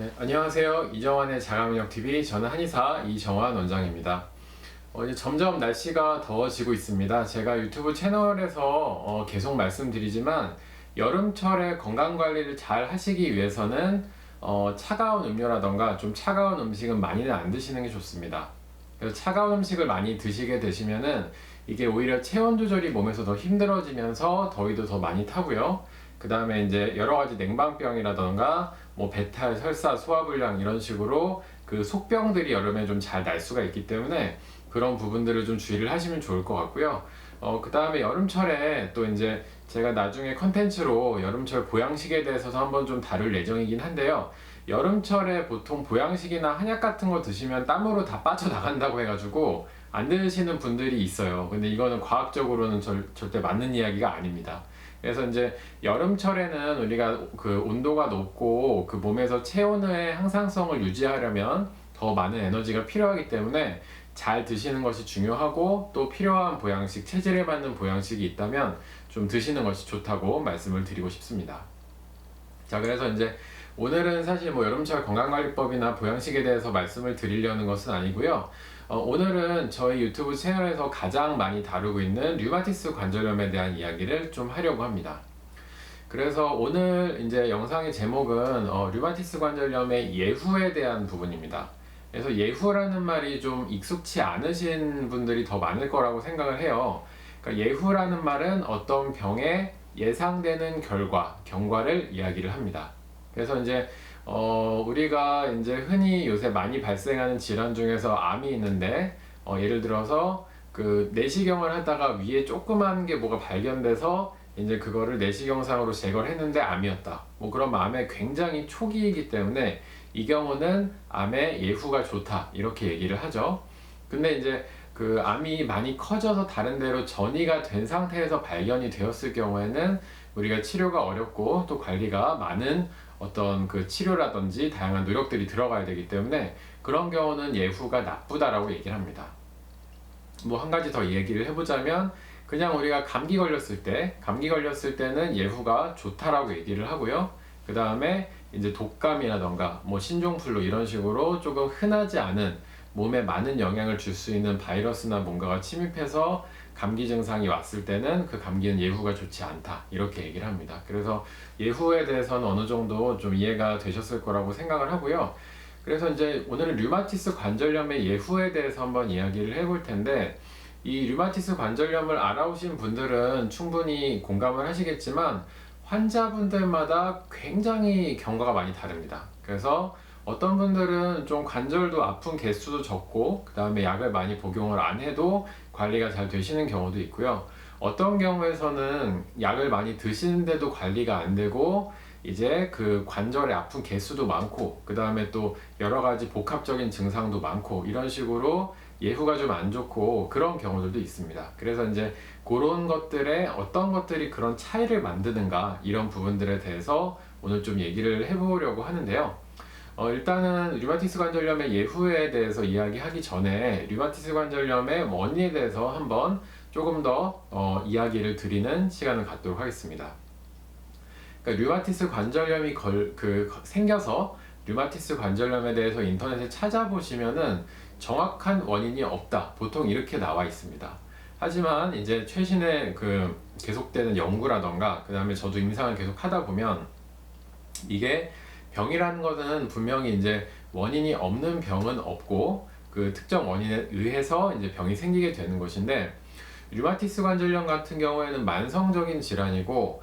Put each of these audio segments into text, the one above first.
네, 안녕하세요. 이정환의 자가면역TV, 저는 한의사 이정환 원장입니다. 이제 점점 날씨가 더워지고 있습니다. 제가 유튜브 채널에서 계속 말씀드리지만 여름철에 건강관리를 잘 하시기 위해서는 차가운 음료라던가 좀 차가운 음식은 많이는 안 드시는 게 좋습니다. 그래서 차가운 음식을 많이 드시게 되시면은 이게 오히려 체온 조절이 몸에서 더 힘들어지면서 더위도 더 많이 타고요. 그 다음에 이제 여러 가지 냉방병이라던가 뭐 배탈, 설사, 소화불량 이런 식으로 그 속병들이 여름에 좀 잘 날 수가 있기 때문에 그런 부분들을 좀 주의를 하시면 좋을 것 같고요. 그 다음에 여름철에 또 이제 제가 나중에 컨텐츠로 여름철 보양식에 대해서도 한번 좀 다룰 예정이긴 한데요. 여름철에 보통 보양식이나 한약 같은 거 드시면 땀으로 다 빠져나간다고 해가지고 안 드시는 분들이 있어요. 근데 이거는 과학적으로는 절대 맞는 이야기가 아닙니다. 그래서 이제 여름철에는 우리가 그 온도가 높고 그 몸에서 체온의 항상성을 유지하려면 더 많은 에너지가 필요하기 때문에 잘 드시는 것이 중요하고, 또 필요한 보양식, 체질에 맞는 보양식이 있다면 좀 드시는 것이 좋다고 말씀을 드리고 싶습니다. 자, 그래서 이제 오늘은 사실 뭐 여름철 건강관리법이나 보양식에 대해서 말씀을 드리려는 것은 아니고요. 오늘은 저희 유튜브 채널에서 가장 많이 다루고 있는 류마티스 관절염에 대한 이야기를 좀 하려고 합니다. 그래서 오늘 이제 영상의 제목은 류마티스 관절염의 예후에 대한 부분입니다. 그래서 예후라는 말이 좀 익숙치 않으신 분들이 더 많을 거라고 생각을 해요. 그러니까 예후라는 말은 어떤 병의 예상되는 경과를 이야기를 합니다. 그래서 이제 우리가 이제 흔히 요새 많이 발생하는 질환 중에서 암이 있는데, 예를 들어서 그 내시경을 하다가 위에 조그만 게 뭐가 발견돼서 이제 그거를 내시경상으로 제거를 했는데 암이었다. 뭐 그런 암의 굉장히 초기이기 때문에 이 경우는 암의 예후가 좋다, 이렇게 얘기를 하죠. 근데 이제 그 암이 많이 커져서 다른 데로 전이가 된 상태에서 발견이 되었을 경우에는 우리가 치료가 어렵고 또 관리가 많은 어떤 그 치료라든지 다양한 노력들이 들어가야 되기 때문에 그런 경우는 예후가 나쁘다라고 얘기를 합니다. 뭐 한 가지 더 얘기를 해보자면, 그냥 우리가 감기 걸렸을 때는 예후가 좋다라고 얘기를 하고요. 그 다음에 이제 독감이라던가 뭐 신종플루 이런 식으로 조금 흔하지 않은, 몸에 많은 영향을 줄 수 있는 바이러스나 뭔가가 침입해서 감기 증상이 왔을 때는 그 감기는 예후가 좋지 않다, 이렇게 얘기를 합니다. 그래서 예후에 대해서는 어느 정도 좀 이해가 되셨을 거라고 생각을 하고요. 그래서 이제 오늘은 류마티스 관절염의 예후에 대해서 한번 이야기를 해볼 텐데, 이 류마티스 관절염을 알아오신 분들은 충분히 공감을 하시겠지만 환자분들마다 굉장히 경과가 많이 다릅니다. 그래서 어떤 분들은 좀 관절도 아픈 개수도 적고 그 다음에 약을 많이 복용을 안 해도 관리가 잘 되시는 경우도 있고요. 어떤 경우에서는 약을 많이 드시는데도 관리가 안 되고 이제 그 관절의 아픈 개수도 많고 그 다음에 또 여러 가지 복합적인 증상도 많고 이런 식으로 예후가 좀 안 좋고 그런 경우들도 있습니다. 그래서 이제 그런 것들에 어떤 것들이 그런 차이를 만드는가, 이런 부분들에 대해서 오늘 좀 얘기를 해보려고 하는데요. 일단은 류마티스 관절염의 예후에 대해서 이야기하기 전에 류마티스 관절염의 원인에 대해서 한번 조금 더 이야기를 드리는 시간을 갖도록 하겠습니다. 그러니까 류마티스 관절염이 생겨서 류마티스 관절염에 대해서 인터넷에 찾아보시면은 정확한 원인이 없다, 보통 이렇게 나와 있습니다. 하지만 이제 최신의 그 계속되는 연구라던가 그 다음에 저도 임상을 계속 하다 보면 이게 병이라는 것은 분명히 이제 원인이 없는 병은 없고 그 특정 원인에 의해서 이제 병이 생기게 되는 것인데, 류마티스 관절염 같은 경우에는 만성적인 질환이고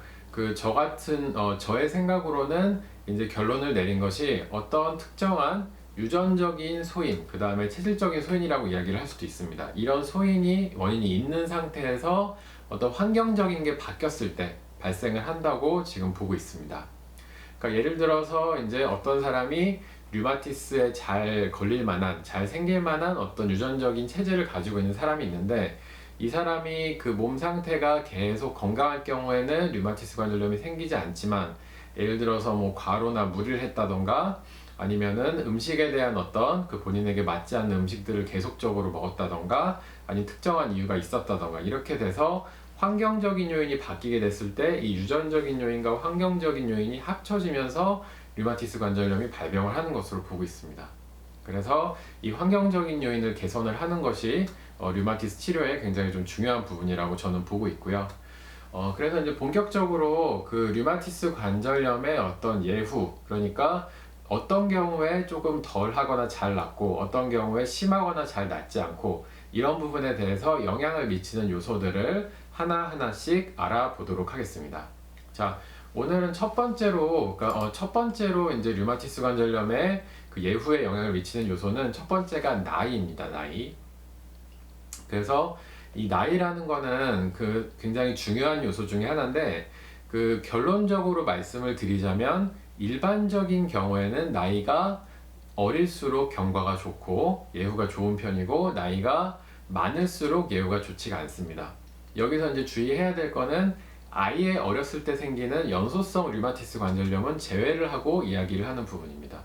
저의 생각으로는 이제 결론을 내린 것이 어떤 특정한 유전적인 소인, 그 다음에 체질적인 소인이라고 이야기를 할 수도 있습니다. 이런 원인이 있는 상태에서 어떤 환경적인 게 바뀌었을 때 발생을 한다고 지금 보고 있습니다. 그러니까 예를 들어서 이제 어떤 사람이 류마티스에 잘 걸릴 만한, 잘 생길 만한 어떤 유전적인 체질을 가지고 있는 사람이 있는데, 이 사람이 그 몸 상태가 계속 건강할 경우에는 류마티스 관절염이 생기지 않지만, 예를 들어서 뭐 과로나 무리를 했다던가 아니면은 음식에 대한 어떤 그 본인에게 맞지 않는 음식들을 계속적으로 먹었다던가 아니면 특정한 이유가 있었다던가 이렇게 돼서 환경적인 요인이 바뀌게 됐을 때 이 유전적인 요인과 환경적인 요인이 합쳐지면서 류마티스 관절염이 발병을 하는 것으로 보고 있습니다. 그래서 이 환경적인 요인을 개선을 하는 것이 류마티스 치료에 굉장히 좀 중요한 부분이라고 저는 보고 있고요. 그래서 이제 본격적으로 그 류마티스 관절염의 어떤 예후, 그러니까 어떤 경우에 조금 덜 하거나 잘 낫고 어떤 경우에 심하거나 잘 낫지 않고 이런 부분에 대해서 영향을 미치는 요소들을 하나하나씩 알아보도록 하겠습니다. 자, 오늘은 첫 번째로 이제 류마티스 관절염의 그 예후에 영향을 미치는 요소는 첫 번째가 나이입니다. 나이. 그래서 이 나이라는 거는 그 굉장히 중요한 요소 중에 하나인데, 그 결론적으로 말씀을 드리자면 일반적인 경우에는 나이가 어릴수록 경과가 좋고 예후가 좋은 편이고, 나이가 많을수록 예후가 좋지가 않습니다. 여기서 이제 주의해야 될 거는 아예 어렸을 때 생기는 연소성 류마티스 관절염은 제외를 하고 이야기를 하는 부분입니다.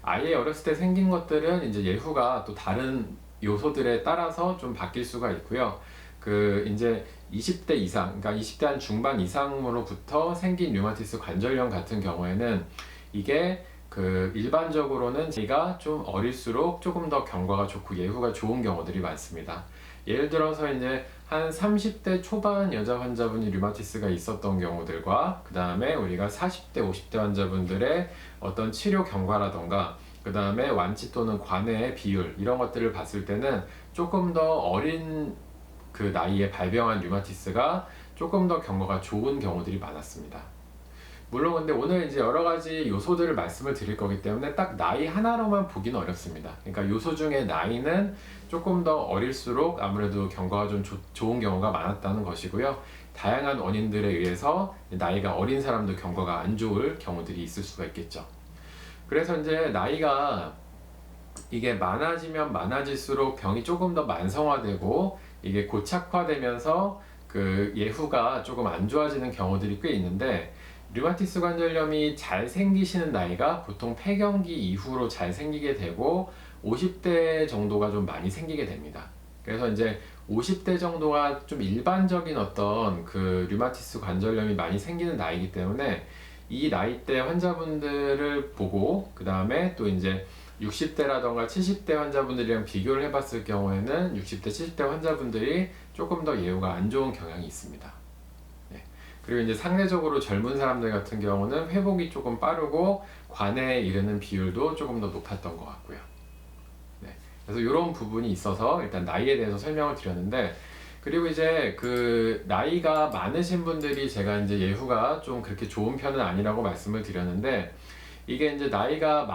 아예 어렸을 때 생긴 것들은 이제 예후가 또 다른 요소들에 따라서 좀 바뀔 수가 있고요. 그 이제 20대 이상, 그러니까 20대 한 중반 이상으로부터 생긴 류마티스 관절염 같은 경우에는 이게 그 일반적으로는 나이가 좀 어릴수록 조금 더 경과가 좋고 예후가 좋은 경우들이 많습니다. 예를 들어서 이제 한 30대 초반 여자 환자분이 류마티스가 있었던 경우들과 그 다음에 우리가 40대, 50대 환자분들의 어떤 치료 경과라던가 그 다음에 완치 또는 관해의 비율, 이런 것들을 봤을 때는 조금 더 어린 그 나이에 발병한 류마티스가 조금 더 경과가 좋은 경우들이 많았습니다. 물론 근데 오늘 이제 여러 가지 요소들을 말씀을 드릴 거기 때문에 딱 나이 하나로만 보기는 어렵습니다. 그러니까 요소 중에 나이는 조금 더 어릴수록 아무래도 경과가 좀 좋은 경우가 많았다는 것이고요. 다양한 원인들에 의해서 나이가 어린 사람도 경과가 안 좋을 경우들이 있을 수가 있겠죠. 그래서 이제 나이가 이게 많아지면 많아질수록 병이 조금 더 만성화되고 이게 고착화되면서 그 예후가 조금 안 좋아지는 경우들이 꽤 있는데, 류마티스 관절염이 잘 생기시는 나이가 보통 폐경기 이후로 잘 생기게 되고 50대 정도가 좀 많이 생기게 됩니다. 그래서 이제 50대 정도가 좀 일반적인 어떤 그 류마티스 관절염이 많이 생기는 나이이기 때문에 이 나이대 환자분들을 보고 그 다음에 또 이제 60대라던가 70대 환자분들이랑 비교를 해봤을 경우에는 60대, 70대 환자분들이 조금 더 예후가 안 좋은 경향이 있습니다. 네. 그리고 이제 상대적으로 젊은 사람들 같은 경우는 회복이 조금 빠르고 관해에 이르는 비율도 조금 더 높았던 것 같고요. 네. 그래서 이런 부분이 있어서 일단 나이에 대해서 설명을 드렸는데, 그리고 이제 그 나이가 많으신 분들이 제가 이제 예후가 좀 그렇게 좋은 편은 아니라고 말씀을 드렸는데, 이게 이제 나이가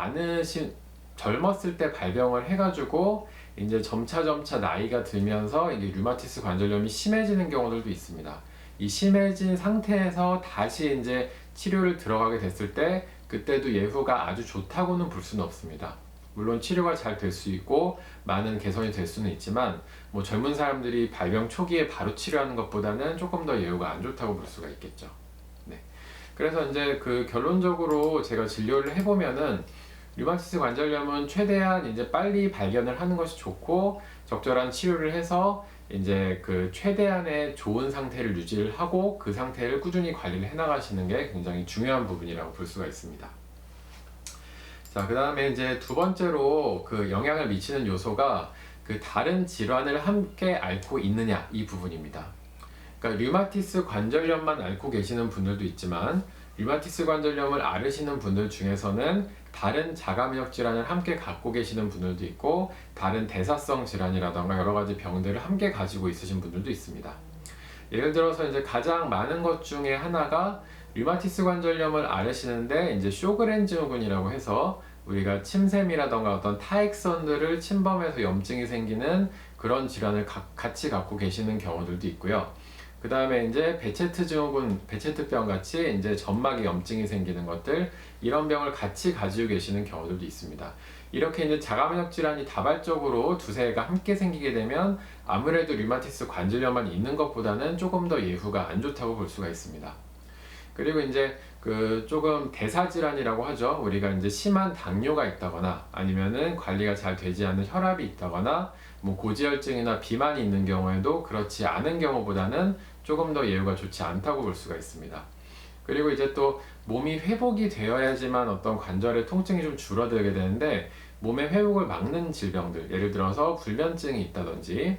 젊었을 때 발병을 해가지고 이제 점차 나이가 들면서 이게 류마티스 관절염이 심해지는 경우들도 있습니다. 이 심해진 상태에서 다시 이제 치료를 들어가게 됐을 때 그때도 예후가 아주 좋다고는 볼 수는 없습니다. 물론 치료가 잘 될 수 있고 많은 개선이 될 수는 있지만, 뭐 젊은 사람들이 발병 초기에 바로 치료하는 것보다는 조금 더 예후가 안 좋다고 볼 수가 있겠죠. 네. 그래서 이제 그 결론적으로 제가 진료를 해보면은 류마티스 관절염은 최대한 이제 빨리 발견을 하는 것이 좋고, 적절한 치료를 해서 이제 그 최대한의 좋은 상태를 유지를 하고 그 상태를 꾸준히 관리를 해나가시는 게 굉장히 중요한 부분이라고 볼 수가 있습니다. 자, 그 다음에 이제 두 번째로 그 영향을 미치는 요소가 그 다른 질환을 함께 앓고 있느냐, 이 부분입니다. 그러니까 류마티스 관절염만 앓고 계시는 분들도 있지만, 류마티스 관절염을 앓으시는 분들 중에서는 다른 자가면역 질환을 함께 갖고 계시는 분들도 있고, 다른 대사성 질환이라던가 여러 가지 병들을 함께 가지고 있으신 분들도 있습니다. 예를 들어서 이제 가장 많은 것 중에 하나가 류마티스 관절염을 앓으시는데 이제 쇼그렌 증후군이라고 해서 우리가 침샘이라던가 어떤 타액선들을 침범해서 염증이 생기는 그런 질환을 같이 갖고 계시는 경우들도 있고요. 그 다음에 이제 베체트 증후군, 베체트병 같이 이제 점막에 염증이 생기는 것들, 이런 병을 같이 가지고 계시는 경우들도 있습니다. 이렇게 이제 자가면역 질환이 다발적으로 두세 개가 함께 생기게 되면 아무래도 류마티스 관절염만 있는 것보다는 조금 더 예후가 안 좋다고 볼 수가 있습니다. 그리고 이제 그 조금 대사질환이라고 하죠. 우리가 이제 심한 당뇨가 있다거나 아니면은 관리가 잘 되지 않는 혈압이 있다거나 뭐 고지혈증이나 비만이 있는 경우에도 그렇지 않은 경우보다는 조금 더 예후가 좋지 않다고 볼 수가 있습니다. 그리고 이제 또 몸이 회복이 되어야지만 어떤 관절의 통증이 좀 줄어들게 되는데, 몸의 회복을 막는 질병들, 예를 들어서 불면증이 있다든지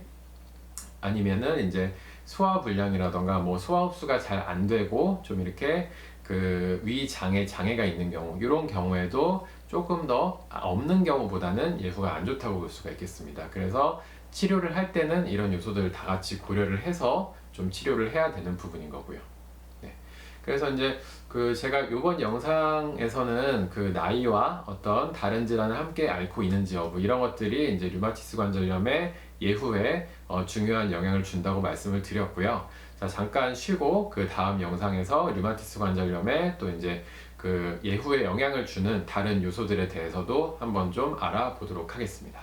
아니면은 이제 소화불량이라던가 뭐 소화 흡수가 잘 안 되고 좀 이렇게 그 장애가 있는 경우, 이런 경우에도 조금 더 없는 경우보다는 예후가 안 좋다고 볼 수가 있겠습니다. 그래서 치료를 할 때는 이런 요소들을 다 같이 고려를 해서 좀 치료를 해야 되는 부분인 거고요. 네. 그래서 이제 제가 이번 영상에서는 그 나이와 어떤 다른 질환을 함께 앓고 있는지 여부, 이런 것들이 이제 류마티스 관절염의 예후에 중요한 영향을 준다고 말씀을 드렸고요. 자, 잠깐 쉬고 그 다음 영상에서 류마티스 관절염에 또 이제 그 예후에 영향을 주는 다른 요소들에 대해서도 한번 좀 알아보도록 하겠습니다.